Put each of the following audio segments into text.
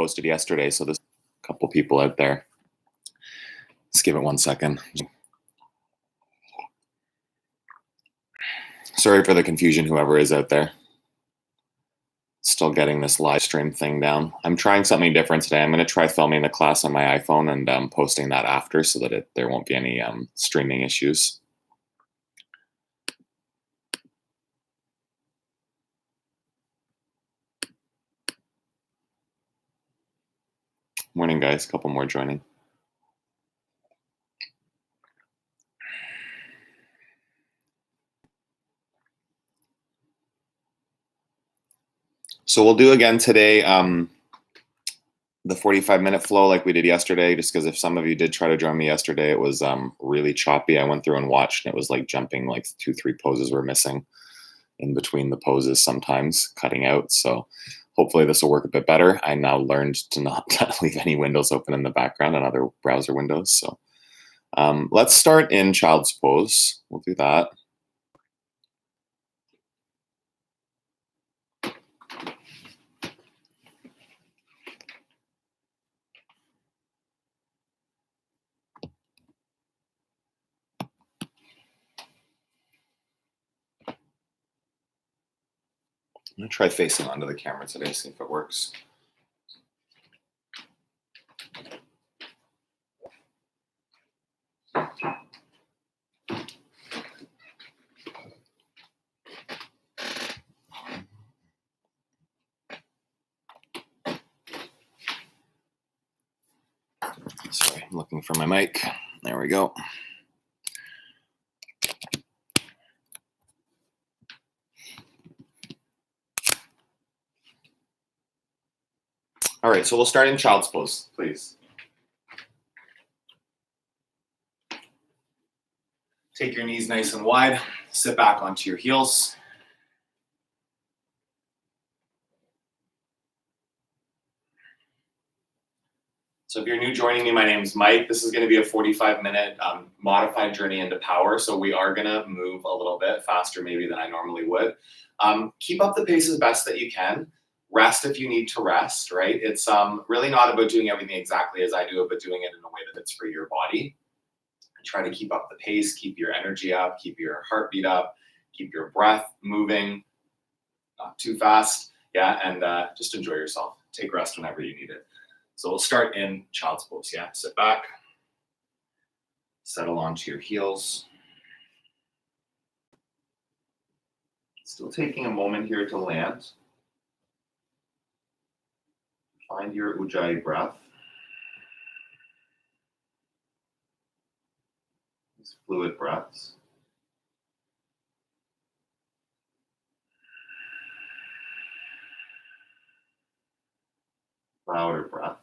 posted yesterday. So there's a couple people out there. Let's give it 1 second. Sorry for the confusion, whoever is out there. Still getting this live stream thing down. I'm trying something different today. I'm going to try filming the class on my iPhone and posting that after so that there won't be any streaming issues. Morning, guys. A couple more joining. So we'll do again today the 45-minute flow like we did yesterday, just because if some of you did try to join me yesterday, it was really choppy. I went through and watched, and it was like jumping, like 2-3 poses were missing in between the poses, sometimes cutting out. So hopefully this will work a bit better. I now learned to not leave any windows open in the background and other browser windows. So let's start in child's pose. We'll do that. I'm going to try facing onto the camera today, see if it works. Sorry, I'm looking for my mic. There we go. All right, so we'll start in child's pose, please. Take your knees nice and wide. Sit back onto your heels. So if you're new joining me, my name is Mike. This is going to be a 45-minute modified journey into power. So we are going to move a little bit faster maybe than I normally would. Keep up the pace as best that you can. Rest if you need to rest, right? It's really not about doing everything exactly as I do it, but doing it in a way that it's for your body. And try to keep up the pace, keep your energy up, keep your heartbeat up, keep your breath moving, not too fast. Yeah, and just enjoy yourself. Take rest whenever you need it. So we'll start in child's pose, yeah? Sit back, settle onto your heels. Still taking a moment here to land. Find your Ujjayi breath. These fluid breaths. Louder breath.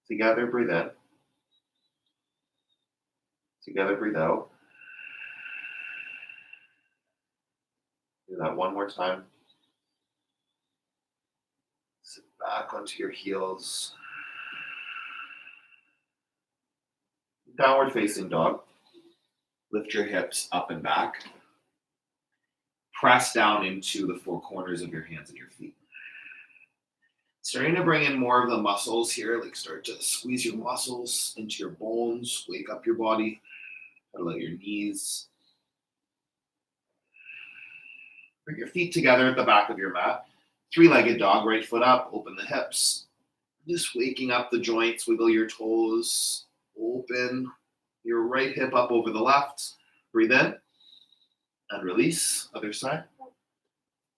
Together, breathe in. Together, breathe out. Do that one more time. Sit back onto your heels. Downward facing dog. Lift your hips up and back. Press down into the four corners of your hands and your feet. Starting to bring in more of the muscles here, like start to squeeze your muscles into your bones, wake up your body, pedal out your knees. Bring your feet together at the back of your mat. Three-legged dog, right foot up, open the hips. Just waking up the joints, wiggle your toes, open your right hip up over the left. Breathe in and release, other side.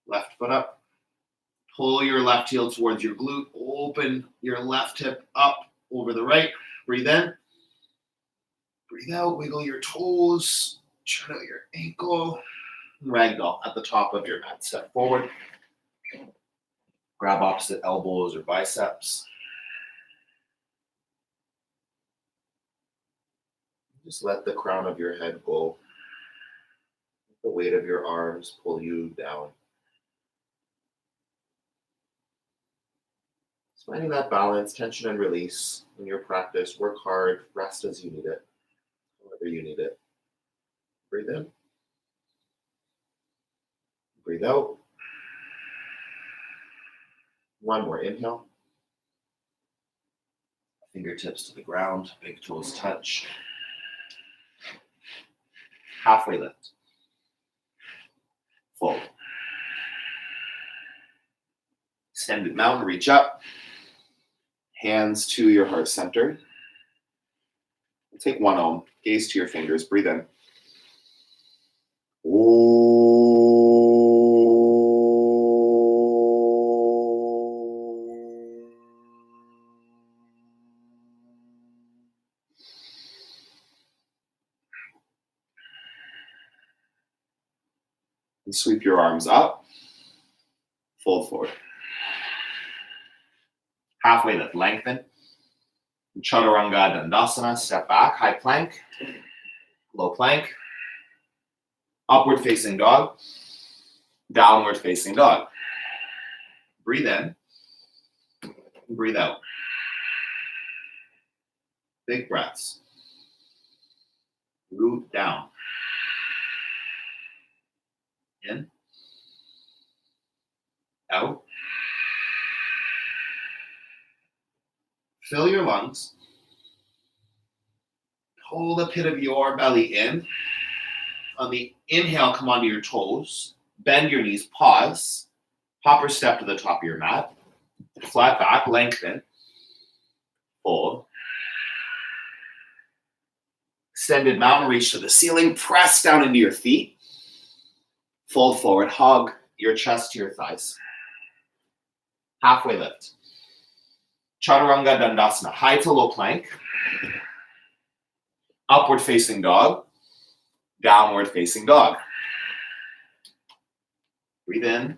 Left foot up. Pull your left heel towards your glute. Open your left hip up over the right. Breathe in. Breathe out. Wiggle your toes. Turn out your ankle. Ragdoll at the top of your mat. Step forward. Grab opposite elbows or biceps. Just let the crown of your head go. The weight of your arms pull you down. Finding that balance, tension and release in your practice. Work hard, rest as you need it, however you need it. Breathe out. One more inhale. Fingertips to the ground, big toes touch. Halfway lift. Fold. Extended mountain, reach up. Hands to your heart center. Take one Om. Gaze to your fingers. Breathe in. And sweep your arms up. Fold forward. Halfway lift. Lengthen. Chaturanga Dandasana. Step back. High plank. Low plank. Upward facing dog. Downward facing dog. Breathe in. Breathe out. Big breaths. Root down. In. Out. Fill your lungs. Pull the pit of your belly in. On the inhale, come onto your toes. Bend your knees, pause. Hop or step to the top of your mat. Flat back, lengthen. Fold. Extended mountain, reach to the ceiling. Press down into your feet. Fold forward, hug your chest to your thighs. Halfway lift. Chaturanga Dandasana, high to low plank. Upward facing dog. Downward facing dog. Breathe in.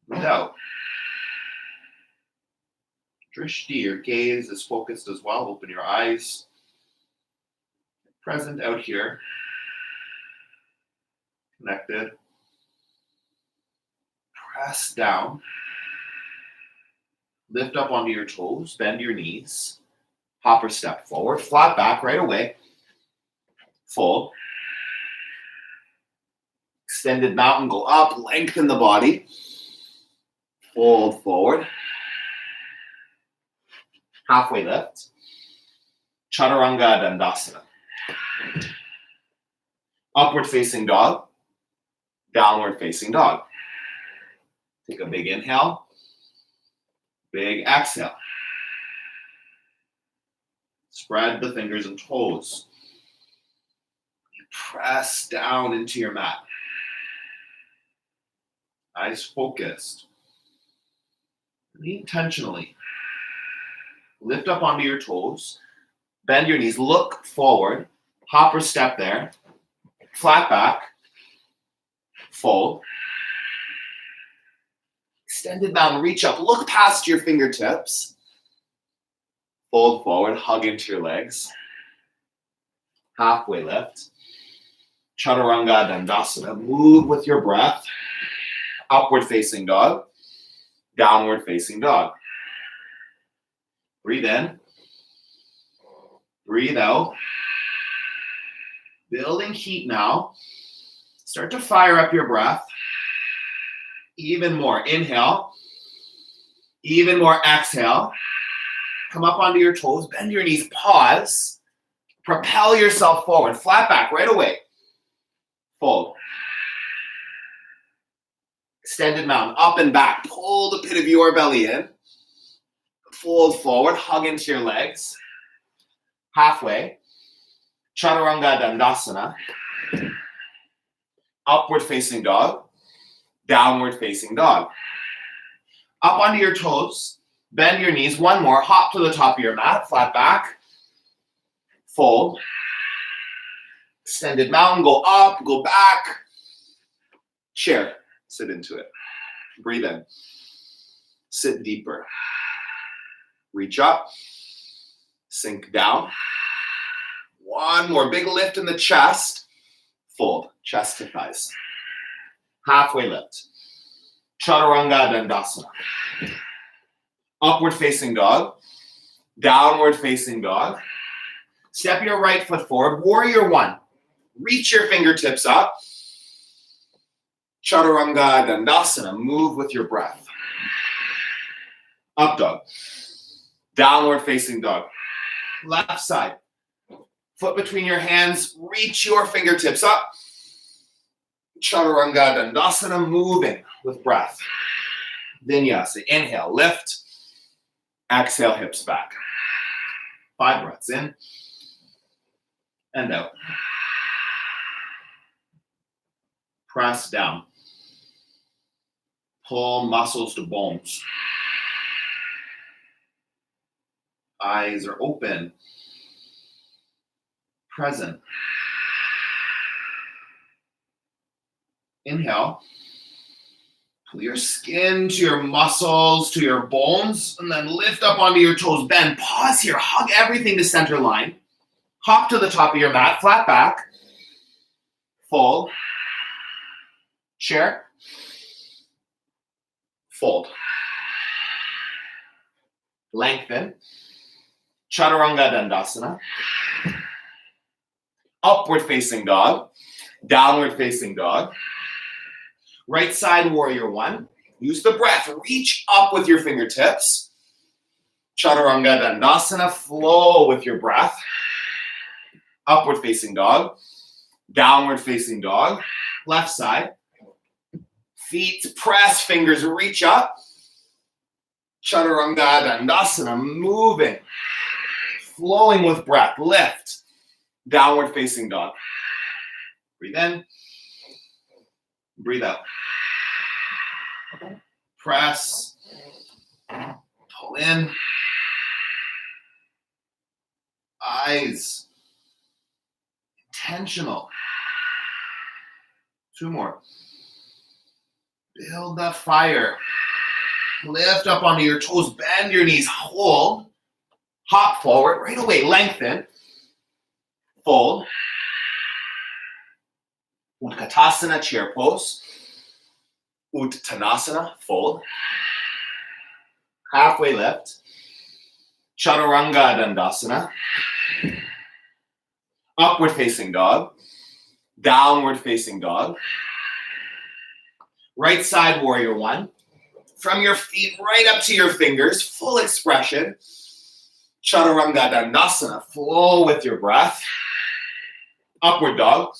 Breathe out. Drishti, your gaze is focused as well. Open your eyes. Present out here. Connected. Press down. Lift up onto your toes. Bend your knees. Hop or step forward. Flat back right away. Fold. Extended mountain, go up, lengthen the body. Fold forward. Halfway lift. Chaturanga Dandasana. Upward facing dog. Downward facing dog. Take a big inhale. Big exhale. Spread the fingers and toes. Press down into your mat. Eyes focused. Intentionally. Lift up onto your toes. Bend your knees. Look forward. Hop or step there. Flat back. Fold. Extended mountain. Reach up. Look past your fingertips. Fold forward. Hug into your legs. Halfway lift. Chaturanga Dandasana. Move with your breath. Upward facing dog. Downward facing dog. Breathe in. Breathe out. Building heat now. Start to fire up your breath. Even more. Inhale. Even more. Exhale. Come up onto your toes. Bend your knees. Pause. Propel yourself forward. Flat back right away. Fold. Extended mountain, up and back. Pull the pit of your belly in. Fold forward, hug into your legs. Halfway. Chaturanga Dandasana. Upward facing dog. Downward facing dog. Up onto your toes. Bend your knees. One more. Hop to the top of your mat. Flat back. Fold. Extended mountain, go up, go back. Chair, sit into it. Breathe in. Sit deeper. Reach up. Sink down. One more big lift in the chest. Fold, chest to thighs. Halfway lift. Chaturanga Dandasana. Upward facing dog. Downward facing dog. Step your right foot forward. Warrior one. Reach your fingertips up. Chaturanga Dandasana, move with your breath. Up dog. Downward facing dog. Left side. Foot between your hands, reach your fingertips up. Chaturanga Dandasana, moving with breath. Vinyasa, inhale, lift. Exhale, hips back. 5 breaths in and out. Press down. Pull muscles to bones. Eyes are open. Present. Inhale. Pull your skin to your muscles, to your bones, and then lift up onto your toes. Bend. Pause here. Hug everything to center line. Hop to the top of your mat. Flat back. Fold. Chair. Fold. Lengthen. Chaturanga Dandasana. Upward facing dog. Downward facing dog. Right side warrior one. Use the breath. Reach up with your fingertips. Chaturanga Dandasana. Flow with your breath. Upward facing dog. Downward facing dog. Left side. Feet press, fingers reach up. Chaturanga Dandasana, moving. Flowing with breath. Lift. Downward facing dog. Breathe in. Breathe out. Press. Pull in. Eyes. Intentional. 2 more. Build that fire. Lift up onto your toes. Bend your knees. Hold. Hop forward. Right away. Lengthen. Fold. Utkatasana, chair pose. Uttanasana, fold. Halfway lift. Chaturanga Dandasana. Upward facing dog. Downward facing dog. Right side warrior one. From your feet right up to your fingers, full expression. Chaturanga Dandasana, flow with your breath. Upward dog.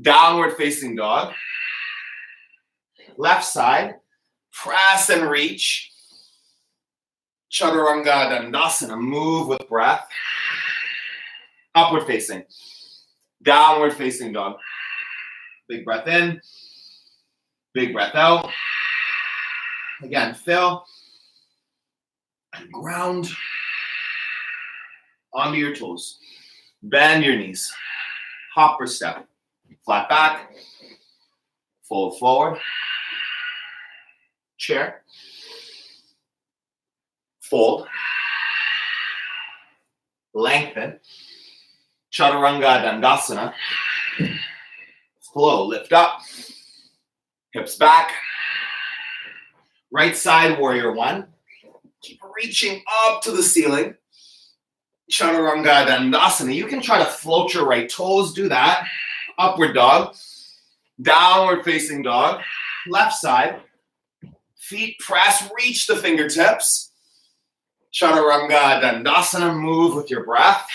Downward facing dog. Left side, press and reach. Chaturanga Dandasana, move with breath. Upward facing. Downward facing dog. Big breath in. Big breath out. Again, fill. And ground onto your toes. Bend your knees. Hop or step. Flat back. Fold forward. Chair. Fold. Lengthen. Chaturanga Dandasana. Flow. Lift up. Hips back. Right side warrior one. Keep reaching up to the ceiling. Chaturanga Dandasana. You can try to float your right toes. Do that. Upward dog. Downward facing dog. Left side. Feet press. Reach the fingertips. Chaturanga Dandasana. Move with your breath.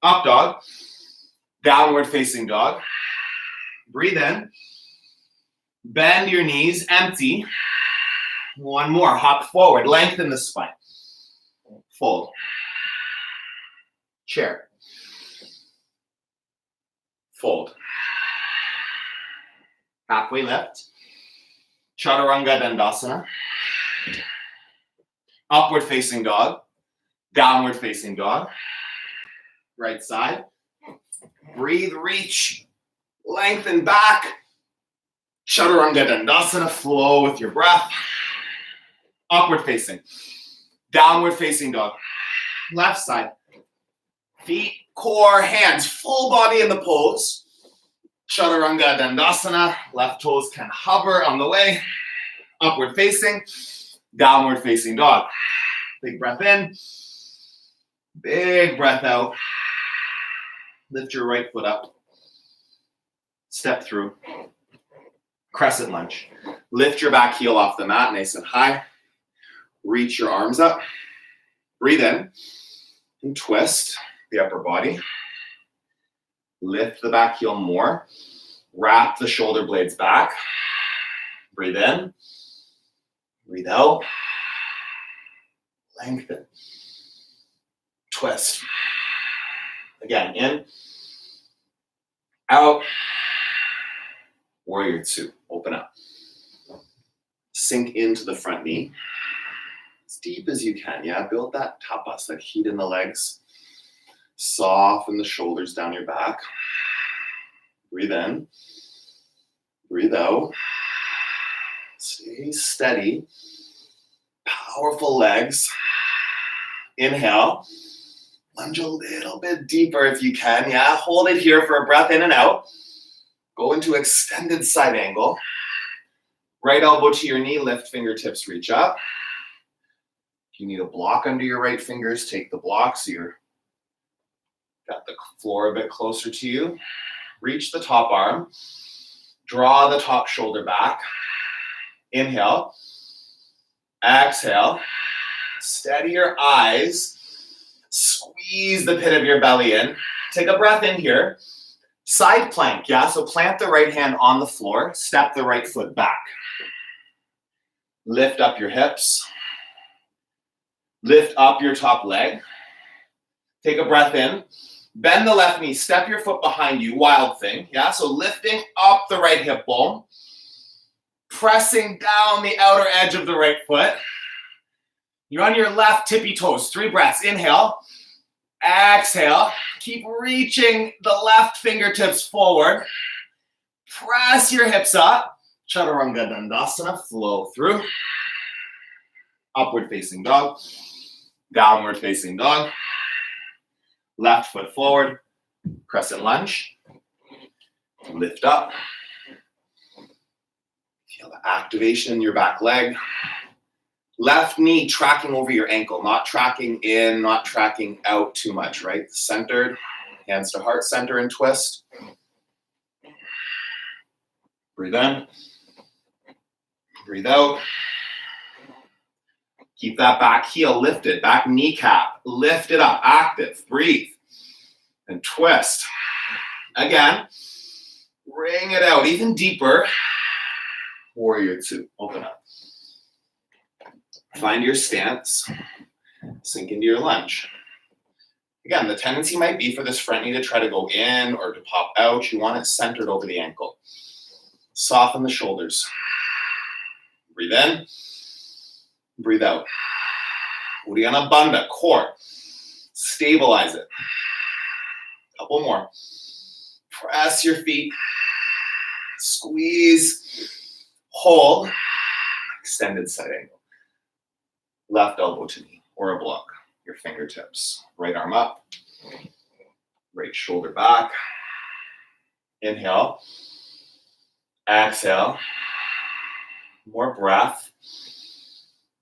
Up dog. Downward facing dog. Breathe in. Bend your knees. Empty. 1 more. Hop forward. Lengthen the spine. Fold. Chair. Fold. Halfway lift. Chaturanga Dandasana. Upward facing dog. Downward facing dog. Right side. Breathe, reach. Lengthen back. Chaturanga Dandasana. Flow with your breath. Upward facing. Downward facing dog. Left side. Feet, core, hands, full body in the pose. Chaturanga Dandasana. Left toes can hover on the way. Upward facing. Downward facing dog. Big breath in. Big breath out. Lift your right foot up. Step through. Crescent lunge. Lift your back heel off the mat, nice and high. Reach your arms up. Breathe in and twist the upper body. Lift the back heel more. Wrap the shoulder blades back. Breathe in. Breathe out. Lengthen. Twist. Again, in. Out. Warrior two. Open up. Sink into the front knee. As deep as you can, yeah? Build that tapas, that heat in the legs. Soften the shoulders down your back. Breathe in. Breathe out. Stay steady. Powerful legs. Inhale. Lunge a little bit deeper if you can, yeah? Hold it here for a breath in and out. Go into extended side angle. Right elbow to your knee, lift fingertips, reach up. If you need a block under your right fingers, take the block so you're got the floor a bit closer to you. Reach the top arm. Draw the top shoulder back. Inhale. Exhale. Steady your eyes. Squeeze the pit of your belly in. Take a breath in here. Side plank, yeah? So plant the right hand on the floor. Step the right foot back. Lift up your hips. Lift up your top leg. Take a breath in. Bend the left knee. Step your foot behind you. Wild thing, yeah? So lifting up the right hip bone. Pressing down the outer edge of the right foot. You're on your left tippy toes. 3 breaths. Inhale. Exhale. Keep reaching the left fingertips forward. Press your hips up. Chaturanga Dandasana. Flow through. Upward facing dog. Downward facing dog. Left foot forward. Crescent lunge. Lift up. Feel the activation in your back leg. Left knee tracking over your ankle, not tracking in, not tracking out too much, right? Centered, hands to heart center and twist. Breathe in. Breathe out. Keep that back heel lifted, back kneecap, lift it up, active, breathe, and twist. Again, bring it out even deeper. Warrior two, open up. Find your stance, sink into your lunge. Again, the tendency might be for this front knee to try to go in or to pop out. You want it centered over the ankle. Soften the shoulders. Breathe in, breathe out. Uddiyana Bandha, core. Stabilize it. Couple more. Press your feet. Squeeze. Hold. Extended side angle. Left elbow to knee or a block. Your fingertips. Right arm up. Right shoulder back. Inhale. Exhale. More breath.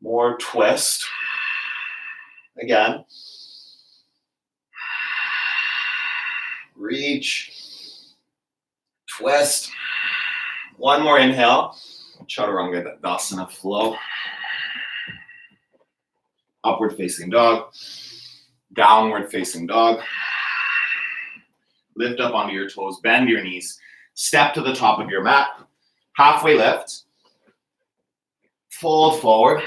More twist. Again. Reach. Twist. One more inhale. Chaturanga Dandasana, flow. Upward facing dog. Downward facing dog. Lift up onto your toes. Bend your knees. Step to the top of your mat. Halfway lift. Fold forward.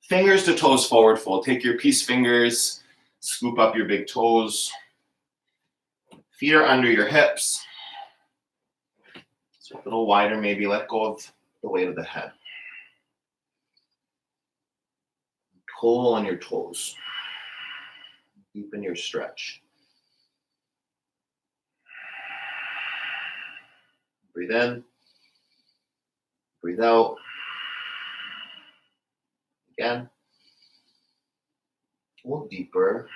Fingers to toes forward fold. Take your peace fingers. Scoop up your big toes. Feet are under your hips. So a little wider maybe. Let go of the weight of the head. Pull on your toes. Deepen your stretch. Breathe in. Breathe out. Again. A little deeper.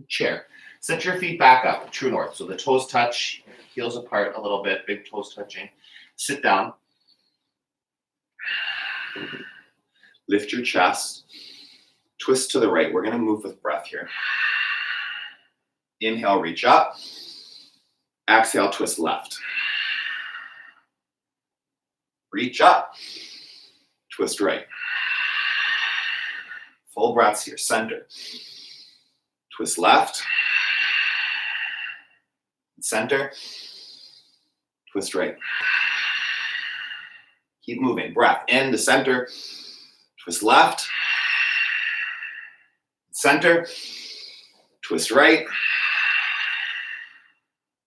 Chair. Set your feet back up, true north. So the toes touch, heels apart a little bit, big toes touching. Sit down. Lift your chest. Twist to the right. We're going to move with breath here. Inhale, reach up. Exhale, twist left. Reach up. Twist right. Full breaths here, center. Twist left. Center. Twist right. Keep moving. Breath in to center. Twist left. Center. Twist right.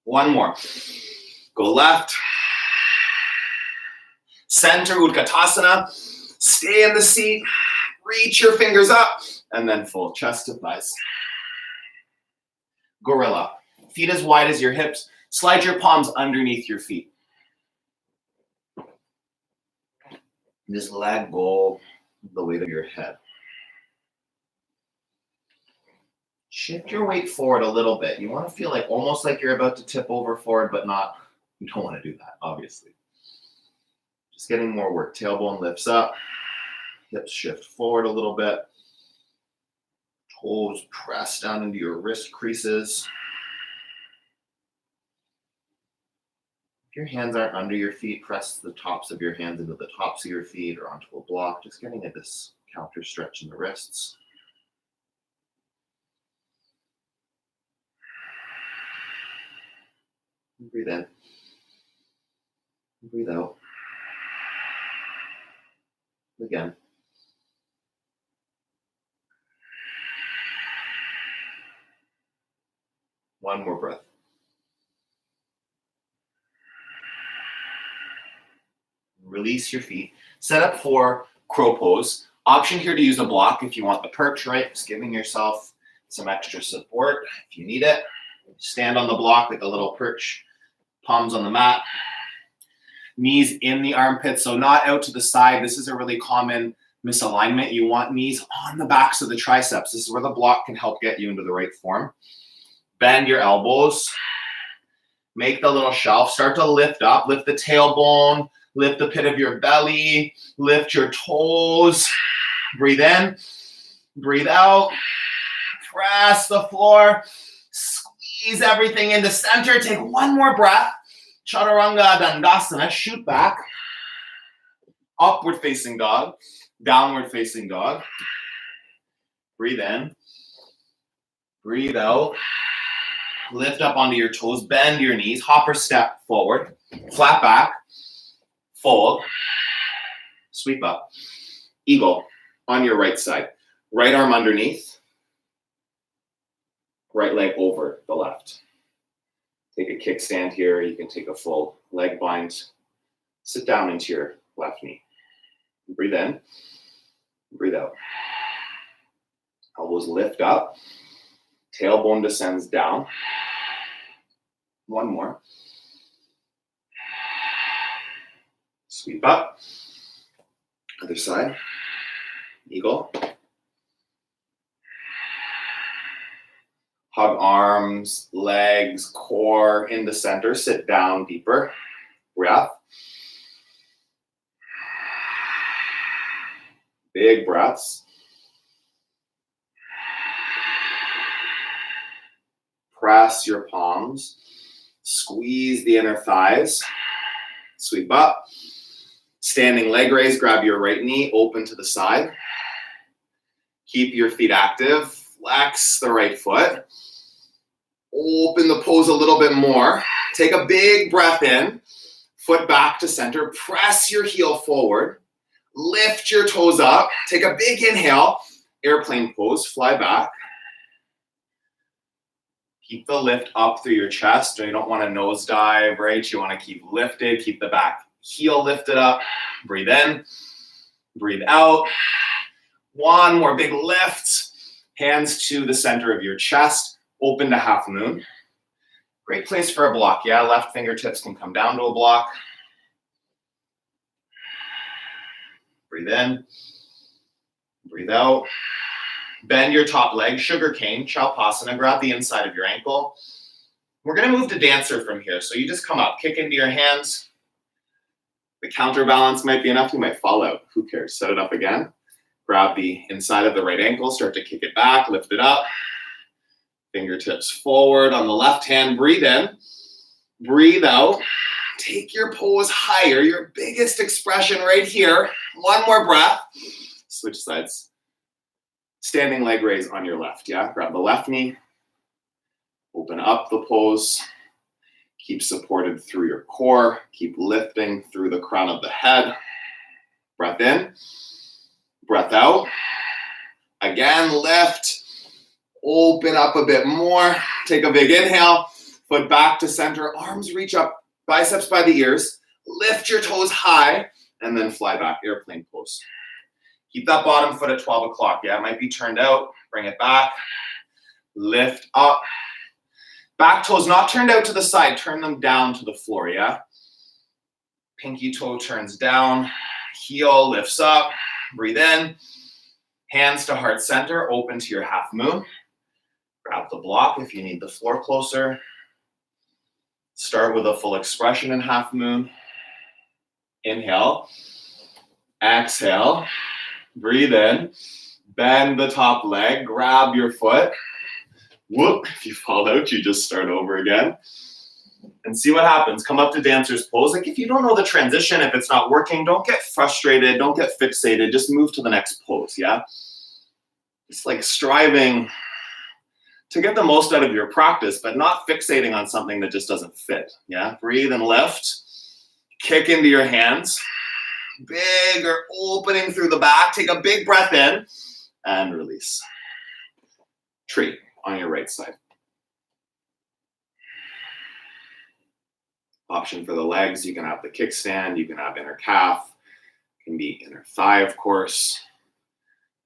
One more. Go left. Center, Utkatasana. Stay in the seat. Reach your fingers up. And then full chest to thighs. Gorilla. Feet as wide as your hips. Slide your palms underneath your feet. Just let go of the weight of your head. Shift your weight forward a little bit. You want to feel like almost like you're about to tip over forward, but not. You don't want to do that, obviously. Just getting more work. Tailbone lifts up. Hips shift forward a little bit. Toes press down into your wrist creases. If your hands aren't under your feet, press the tops of your hands into the tops of your feet or onto a block. Just getting at this counter stretch in the wrists. Breathe in. Breathe out. Again. One more breath. Release your feet. Set up for crow pose. Option here to use a block if you want the perch, right? Just giving yourself some extra support if you need it. Stand on the block like a little perch. Palms on the mat. Knees in the armpits, so not out to the side. This is a really common misalignment. You want knees on the backs of the triceps. This is where the block can help get you into the right form. Bend your elbows. Make the little shelf. Start to lift up. Lift the tailbone. Lift the pit of your belly. Lift your toes. Breathe in. Breathe out. Press the floor. Squeeze everything into center. Take one more breath. Chaturanga Dandasana. Shoot back. Upward facing dog. Downward facing dog. Breathe in. Breathe out. Lift up onto your toes. Bend your knees. Hopper step forward. Flat back. Fold. Sweep up. Eagle on your right side. Right arm underneath. Right leg over the left. Take a kickstand here. You can take a full leg bind. Sit down into your left knee. Breathe in. Breathe out. Elbows lift up. Tailbone descends down. One more. Sweep up. Other side. Eagle. Hug arms, legs, core into center. Sit down deeper. Breath. Big breaths. Press your palms. Squeeze the inner thighs. Sweep up. Standing leg raise. Grab your right knee. Open to the side. Keep your feet active. Flex the right foot. Open the pose a little bit more. Take a big breath in. Foot back to center. Press your heel forward. Lift your toes up. Take a big inhale. Airplane pose. Fly back. Keep the lift up through your chest. You don't want to nosedive, right? You want to keep lifted. Keep the back heel lifted up. Breathe in. Breathe out. One more big lift. Hands to the center of your chest. Open to half moon. Great place for a block. Yeah, left fingertips can come down to a block. Breathe in. Breathe out. Bend your top leg, sugar cane, Shalpasana. Grab the inside of your ankle. We're going to move to dancer from here. So you just come up, kick into your hands. The counterbalance might be enough. You might fall out. Who cares? Set it up again. Grab the inside of the right ankle. Start to kick it back. Lift it up. Fingertips forward on the left hand. Breathe in. Breathe out. Take your pose higher. Your biggest expression right here. One more breath. Switch sides. Standing leg raise on your left, yeah? Grab the left knee. Open up the pose. Keep supported through your core. Keep lifting through the crown of the head. Breath in. Breath out. Again, lift. Open up a bit more. Take a big inhale. Foot back to center. Arms reach up. Biceps by the ears. Lift your toes high. And then fly back. Airplane pose. Keep that bottom foot at 12 o'clock. Yeah, it might be turned out. Bring it back. Lift up. Back toes not turned out to the side. Turn them down to the floor, yeah? Pinky toe turns down. Heel lifts up. Breathe in. Hands to heart center. Open to your half moon. Grab the block if you need the floor closer. Start with a full expression in half moon. Inhale. Exhale. Breathe in. Bend the top leg. Grab your foot. Whoop. If you fall out, you just start over again. And see what happens. Come up to dancer's pose. Like if you don't know the transition, if it's not working, don't get frustrated. Don't get fixated. Just move to the next pose, yeah? It's like striving to get the most out of your practice, but not fixating on something that just doesn't fit, yeah? Breathe and lift. Kick into your hands. Big or opening through the back. Take a big breath in and release. Tree on your right side. Option for the legs, you can have the kickstand, you can have inner calf, it can be inner thigh, of course,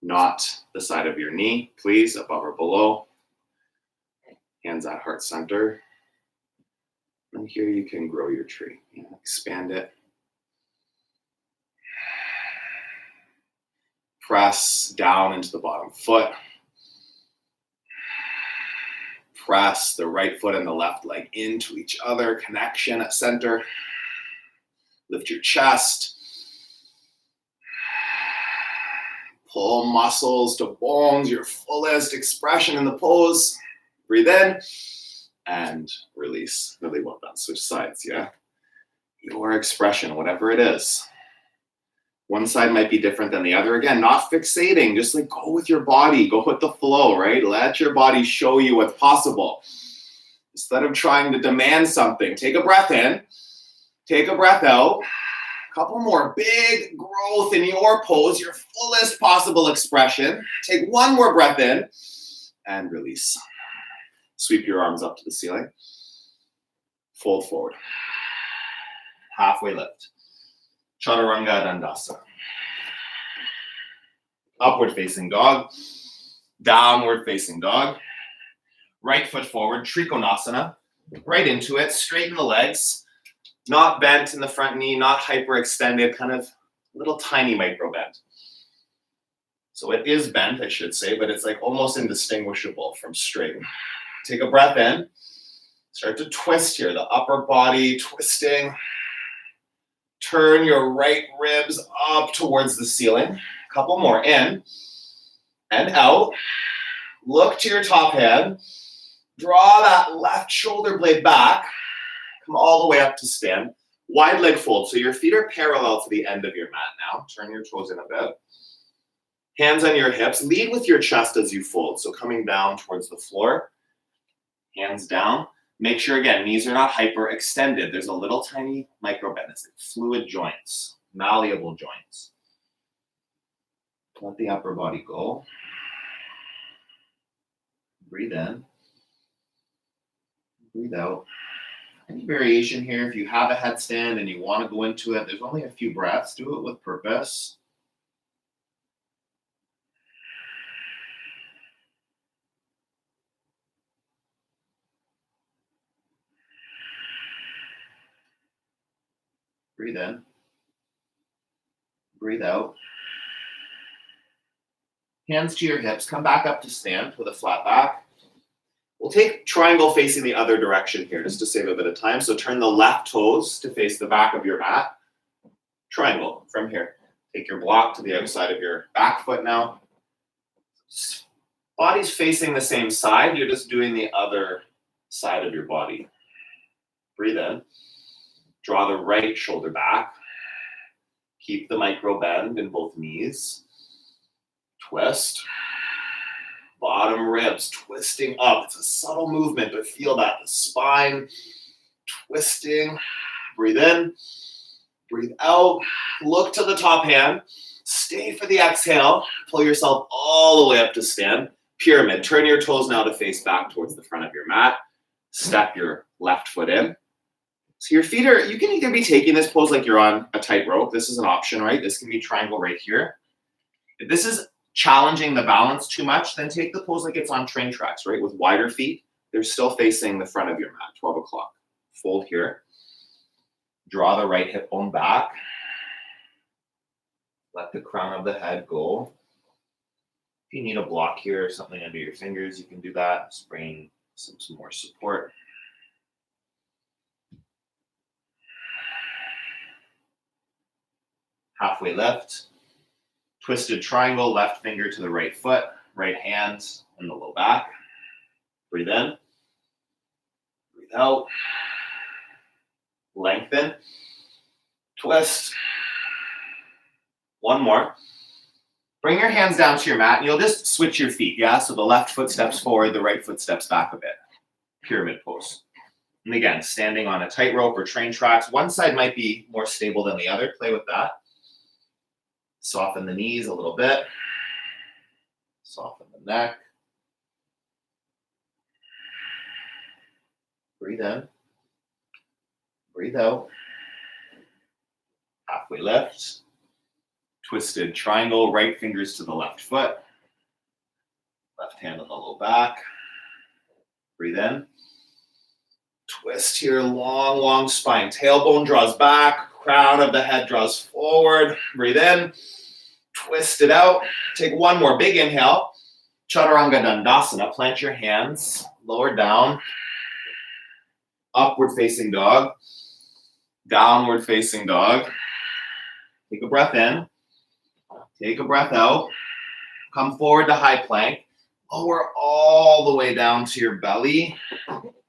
not the side of your knee, please, above or below. Hands at heart center. And here you can grow your tree, expand it. Press down into the bottom foot. Press the right foot and the left leg into each other. Connection at center. Lift your chest. Pull muscles to bones, your fullest expression in the pose. Breathe in and release. Really well done. Switch sides, yeah? Your expression, whatever it is. One side might be different than the other. Again, not fixating, just like go with your body, go with the flow, right? Let your body show you what's possible. Instead of trying to demand something, take a breath in, take a breath out. A couple more, big growth in your pose, your fullest possible expression. Take one more breath in and release. Sweep your arms up to the ceiling. Fold forward. Halfway lift. Chaturanga Dandasana. Upward facing dog. Downward facing dog. Right foot forward, Trikonasana. Right into it, straighten the legs. Not bent in the front knee, not hyperextended, kind of little tiny micro bend. So it is bent, I should say, but it's like almost indistinguishable from straight. Take a breath in. Start to twist here, the upper body twisting. Turn your right ribs up towards the ceiling. A couple more, in and out. Look to your top hand. Draw that left shoulder blade back. Come all the way up to stand. Wide leg fold, so your feet are parallel to the end of your mat now. Turn your toes in a bit. Hands on your hips. Lead with your chest as you fold, so coming down towards the floor. Hands down. Make sure, again, knees are not hyperextended. There's a little tiny micro bend. It's like fluid joints, malleable joints. Let the upper body go. Breathe in. Breathe out. Any variation here, if you have a headstand and you want to go into it, there's only a few breaths. Do it with purpose. Breathe in. Breathe out. Hands to your hips. Come back up to stand with a flat back. We'll take triangle facing the other direction here just to save a bit of time. So turn the left toes to face the back of your mat. Triangle from here. Take your block to the outside of your back foot now. Body's facing the same side, you're just doing the other side of your body. Breathe in. Draw the right shoulder back. Keep the micro bend in both knees. Twist. Bottom ribs twisting up. It's a subtle movement, but feel that. The spine twisting. Breathe in. Breathe out. Look to the top hand. Stay for the exhale. Pull yourself all the way up to stand. Pyramid. Turn your toes now to face back towards the front of your mat. Step your left foot in. So your feet are, you can either be taking this pose like you're on a tightrope. This is an option, right? This can be triangle right here. If this is challenging the balance too much, then take the pose like it's on train tracks, right? With wider feet, they're still facing the front of your mat, 12 o'clock. Fold here. Draw the right hip bone back. Let the crown of the head go. If you need a block here or something under your fingers, you can do that. Just bring some more support. Halfway lift. Twisted triangle, left finger to the right foot, right hand in the low back. Breathe in. Breathe out. Lengthen. Twist. One more. Bring your hands down to your mat and you'll just switch your feet, yeah? So the left foot steps forward, the right foot steps back a bit. Pyramid pose. And again, standing on a tightrope or train tracks. One side might be more stable than the other. Play with that. Soften the knees a little bit. Soften the neck. Breathe in. Breathe out. Halfway lift. Twisted triangle, right fingers to the left foot. Left hand on the low back. Breathe in. Twist here, long, long spine. Tailbone draws back. Crown of the head draws forward. Breathe in. Twist it out. Take one more big inhale. Chaturanga Dandasana. Plant your hands. Lower down. Upward facing dog. Downward facing dog. Take a breath in. Take a breath out. Come forward to high plank. Lower all the way down to your belly.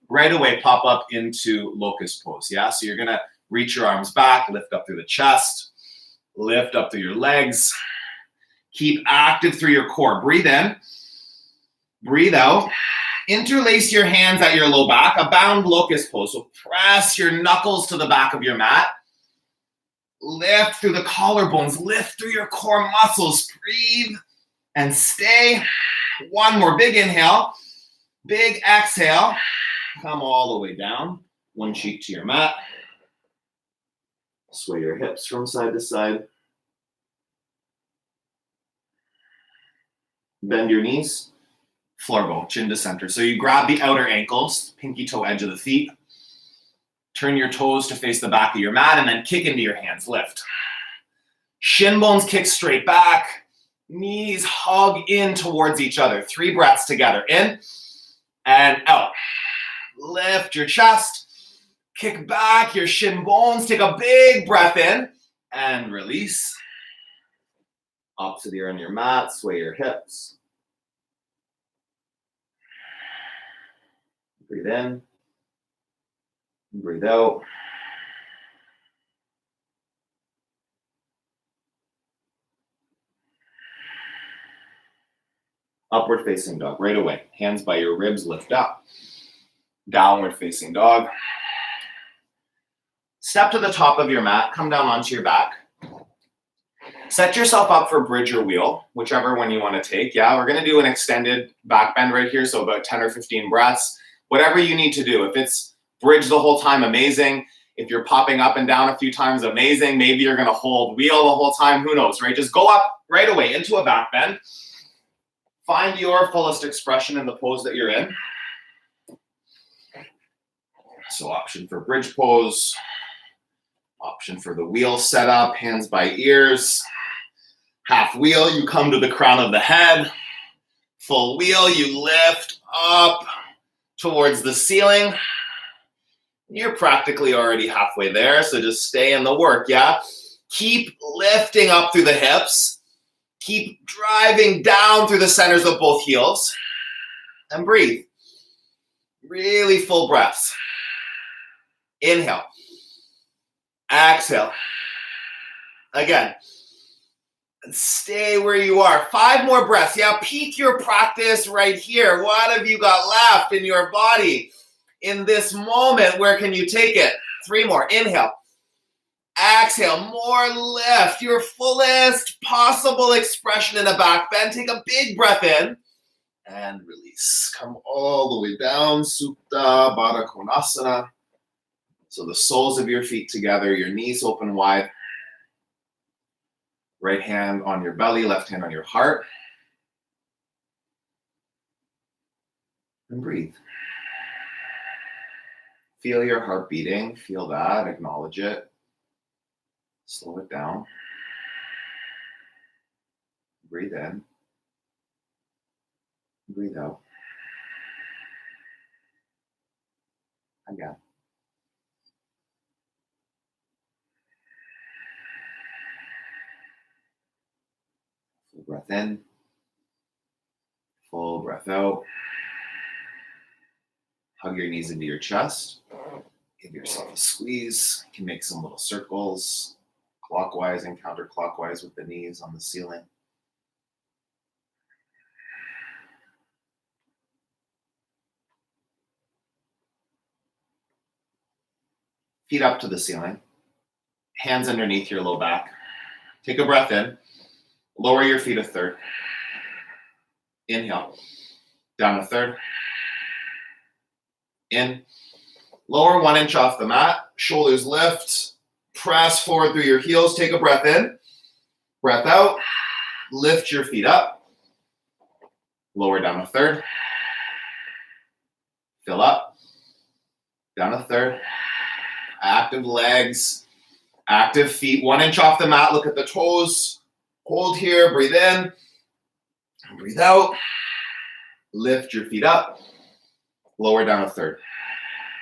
Right away, pop up into locust pose. Yeah, so you're going to reach your arms back, lift up through the chest, lift up through your legs. Keep active through your core. Breathe in. Breathe out. Interlace your hands at your low back, a bound locust pose. So press your knuckles to the back of your mat. Lift through the collarbones. Lift through your core muscles. Breathe and stay. One more big inhale. Big exhale. Come all the way down. One cheek to your mat. Sway your hips from side to side. Bend your knees. Floor go, chin to center. So you grab the outer ankles, pinky toe edge of the feet. Turn your toes to face the back of your mat and then kick into your hands. Lift. Shin bones kick straight back. Knees hug in towards each other. 3 breaths together. In and out. Lift your chest. Kick back your shin bones. Take a big breath in and release. Opposite ear on your mat. Sway your hips. Breathe in. Breathe out. Upward facing dog, right away. Hands by your ribs, lift up. Downward facing dog. Step to the top of your mat, come down onto your back. Set yourself up for bridge or wheel, whichever one you want to take. Yeah, we're going to do an extended back bend right here, so about 10 or 15 breaths. Whatever you need to do. If it's bridge the whole time, amazing. If you're popping up and down a few times, amazing. Maybe you're going to hold wheel the whole time, who knows, right? Just go up right away into a back bend. Find your fullest expression in the pose that you're in. So option for bridge pose, option for the wheel setup, hands by ears. Half wheel, you come to the crown of the head. Full wheel, you lift up towards the ceiling. You're practically already halfway there, so just stay in the work, yeah? Keep lifting up through the hips. Keep driving down through the centers of both heels. And breathe. Really full breaths. Inhale. Exhale. Again. And stay where you are. 5 more breaths. Yeah, peak your practice right here. What have you got left in your body? In this moment, where can you take it? 3 more. Inhale. Exhale. More lift. Your fullest possible expression in a back bend. Take a big breath in. And release. Come all the way down. Supta Baddha Konasana. So the soles of your feet together, your knees open wide. Right hand on your belly, left hand on your heart. And breathe. Feel your heart beating. Feel that. Acknowledge it. Slow it down. Breathe in. Breathe out. Again. Full breath in. Full breath out. Hug your knees into your chest. Give yourself a squeeze. You can make some little circles, clockwise and counterclockwise with the knees on the ceiling. Feet up to the ceiling. Hands underneath your low back. Take a breath in. Lower your feet a third. Inhale. Down a third. In. Lower 1 inch off the mat. Shoulders lift. Press forward through your heels. Take a breath in. Breath out. Lift your feet up. Lower down a third. Fill up. Down a third. Active legs. Active feet. 1 inch off the mat. Look at the toes. Hold here. Breathe in. Breathe out. Lift your feet up. Lower down a third.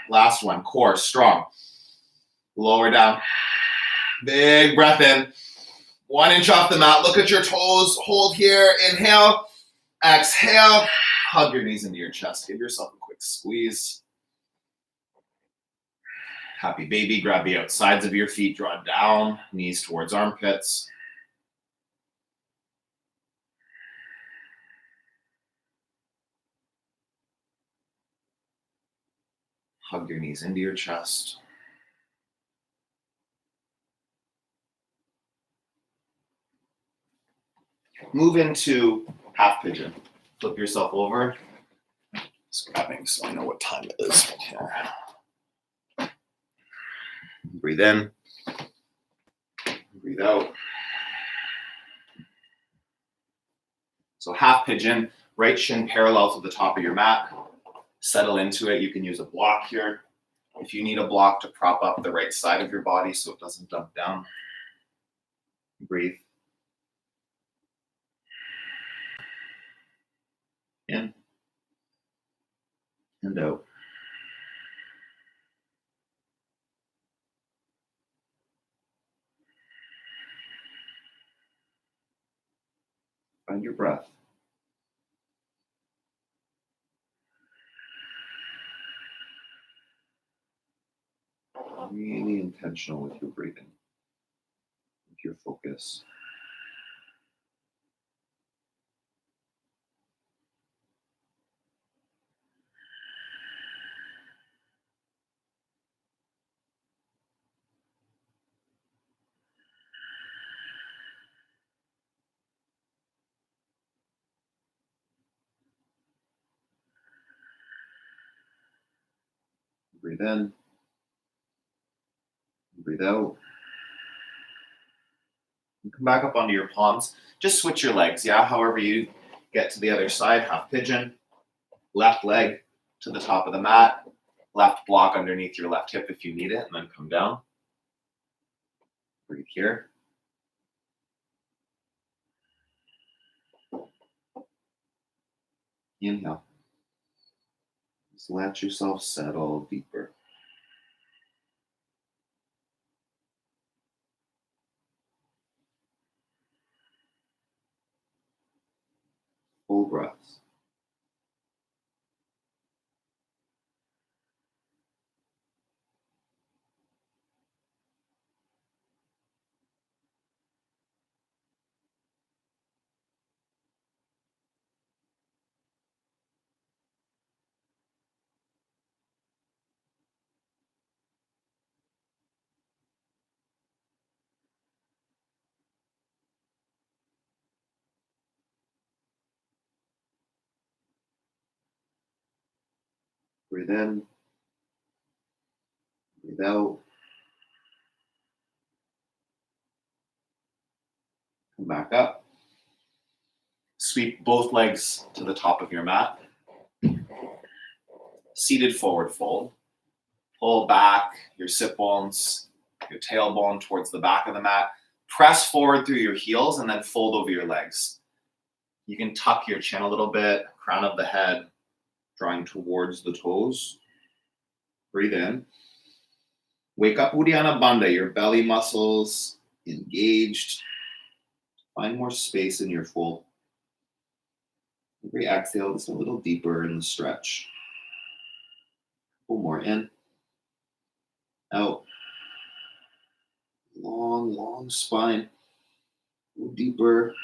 Last one. Core strong. Lower down. Big breath in. 1 inch off the mat. Look at your toes. Hold here. Inhale. Exhale. Hug your knees into your chest. Give yourself a quick squeeze. Happy baby. Grab the outsides of your feet. Draw down. Knees towards armpits. Hug your knees into your chest. Move into half pigeon. Flip yourself over. Just grabbing so I know what time it is. Here. Breathe in. Breathe out. So half pigeon, right shin parallel to the top of your mat. Settle into it. You can use a block here. If you need a block to prop up the right side of your body so it doesn't dump down. Breathe. In and out. Find your breath. Really intentional with your breathing, with your focus. Breathe in. Breathe out. And come back up onto your palms. Just switch your legs, yeah? However you get to the other side, half pigeon. Left leg to the top of the mat. Left block underneath your left hip if you need it, and then come down. Breathe here. Inhale. Just let yourself settle deeper. Full breaths. Breathe in. Breathe out. Come back up. Sweep both legs to the top of your mat. Seated forward fold. Pull back your sit bones, your tailbone towards the back of the mat. Press forward through your heels and then fold over your legs. You can tuck your chin a little bit, crown of the head, drawing towards the toes. Breathe in. Wake up Uddiyana Bandha, your belly muscles engaged. Find more space in your fold. Every exhale, just a little deeper in the stretch. Pull more in, out. Long, long spine. Go deeper.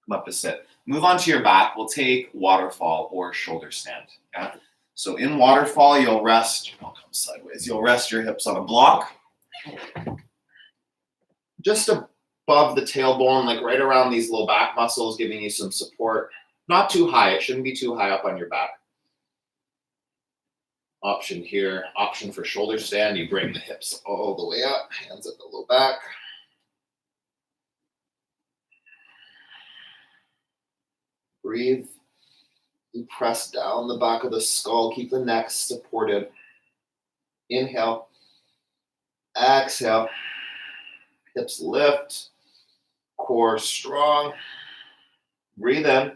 Come up to sit. Move onto your back. We'll take waterfall or shoulder stand. Yeah? So in waterfall, you'll rest, I'll come sideways. You'll rest your hips on a block. Just above the tailbone, like right around these low back muscles, giving you some support. Not too high. It shouldn't be too high up on your back. Option here, option for shoulder stand. You bring the hips all the way up, hands at the low back. Breathe. You press down the back of the skull. Keep the neck supported. Inhale. Exhale. Hips lift. Core strong. Breathe in.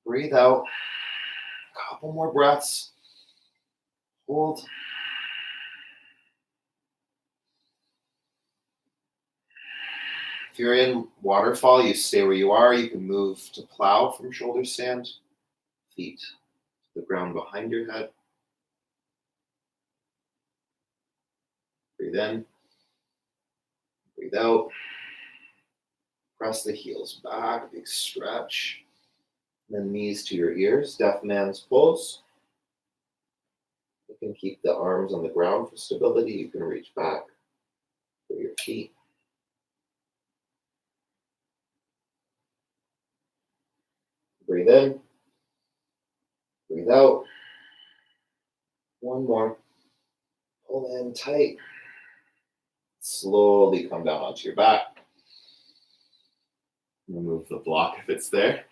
Breathe out. Couple more breaths. Hold. If you're in waterfall, you stay where you are. You can move to plow from shoulder stand. Feet to the ground behind your head. Breathe in. Breathe out. Press the heels back, big stretch. Then knees to your ears, deaf man's pose. You can keep the arms on the ground for stability. You can reach back for your feet. Breathe in. Breathe out. One more. Pull in tight. Slowly come down onto your back. Remove the block if it's there.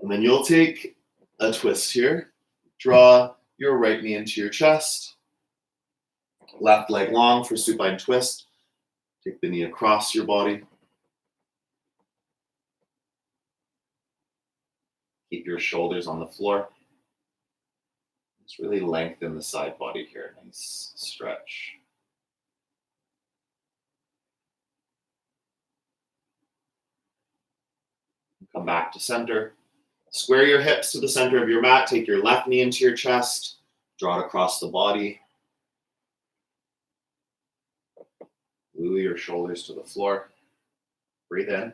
And then you'll take a twist here. Draw your right knee into your chest. Left leg long for supine twist. Take the knee across your body. Keep your shoulders on the floor. Just really lengthen the side body here. Nice stretch. Come back to center. Square your hips to the center of your mat. Take your left knee into your chest. Draw it across the body. Glue your shoulders to the floor. Breathe in.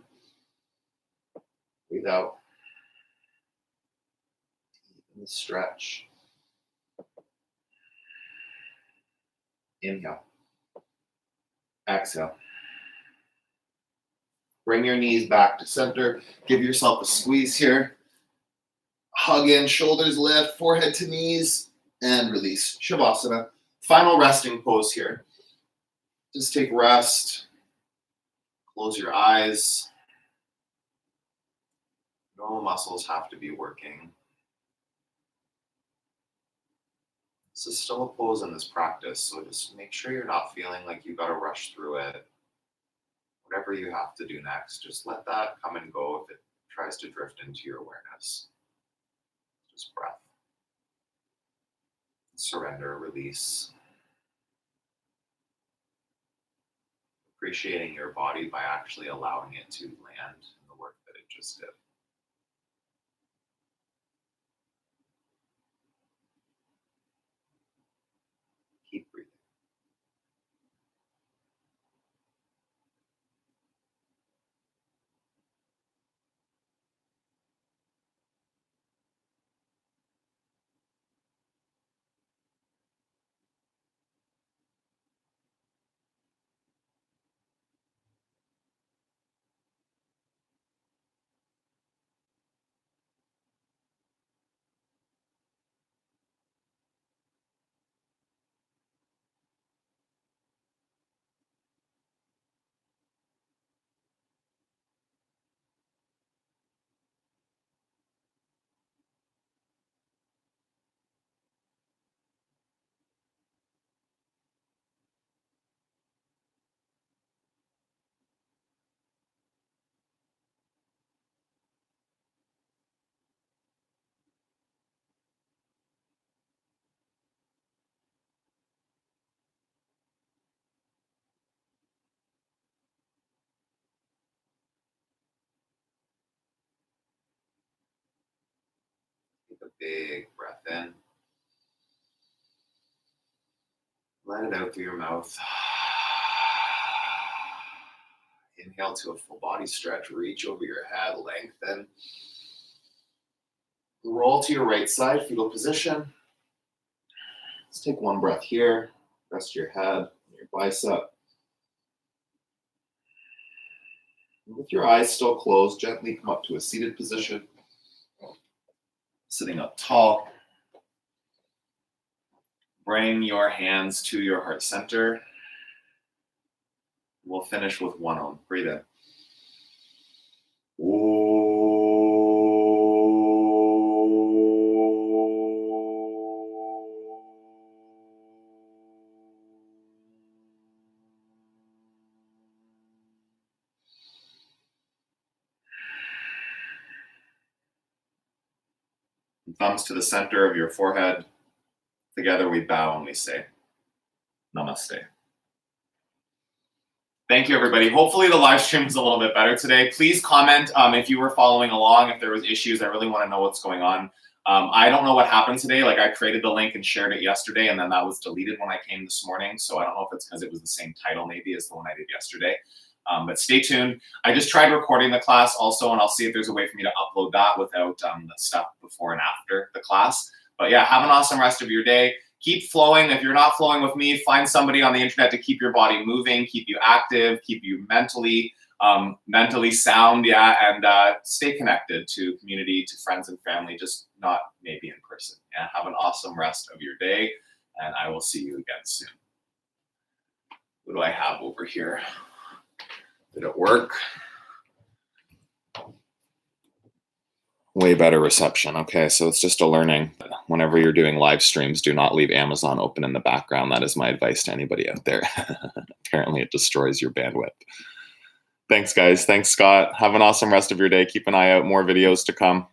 Breathe out. Deepen the stretch. Inhale. Exhale. Bring your knees back to center. Give yourself a squeeze here. Hug in, shoulders lift, forehead to knees, and release. Shavasana. Final resting pose here. Just take rest. Close your eyes. No muscles have to be working. This is still a pose in this practice, so just make sure you're not feeling like you gotta rush through it. Whatever you have to do next, just let that come and go if it tries to drift into your awareness. Just breath. Surrender, release. Appreciating your body by actually allowing it to land in the work that it just did. Keep breathing. Big breath in. Let it out through your mouth. Inhale to a full body stretch. Reach over your head, lengthen. Roll to your right side, fetal position. Let's take one breath here. Rest your head, your bicep. With your eyes still closed, gently come up to a seated position. Sitting up tall. Bring your hands to your heart center. We'll finish with one Om. Breathe in. Thumbs to the center of your forehead. Together we bow and we say, Namaste. Thank you, everybody. Hopefully the live stream was a little bit better today. Please comment if you were following along, if there was issues. I really want to know what's going on. I don't know what happened today. Like, I created the link and shared it yesterday, and then that was deleted when I came this morning. So I don't know if it's because it was the same title maybe as the one I did yesterday. But stay tuned. I just tried recording the class also, and I'll see if there's a way for me to upload that without the stuff before and after the class. But yeah, have an awesome rest of your day. Keep flowing. If you're not flowing with me, find somebody on the internet to keep your body moving, keep you active, keep you mentally sound, yeah, and stay connected to community, to friends and family, just not maybe in person. Yeah, have an awesome rest of your day, and I will see you again soon. What do I have over here? Did it work? Way better reception. Okay, so it's just a learning. Whenever you're doing live streams, do not leave Amazon open in the background. That is my advice to anybody out there. Apparently it destroys your bandwidth. Thanks, guys. Thanks, Scott. Have an awesome rest of your day. Keep an eye out. More videos to come.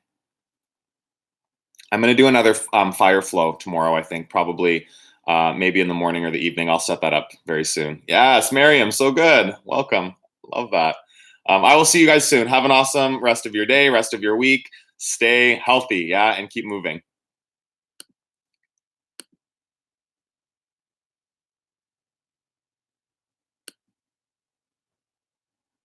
I'm going to do another fire flow tomorrow, I think, probably maybe in the morning or the evening. I'll set that up very soon. Yes, Miriam, so good. Welcome. Love that. I will see you guys soon. Have an awesome rest of your day, rest of your week. Stay healthy, yeah, and keep moving.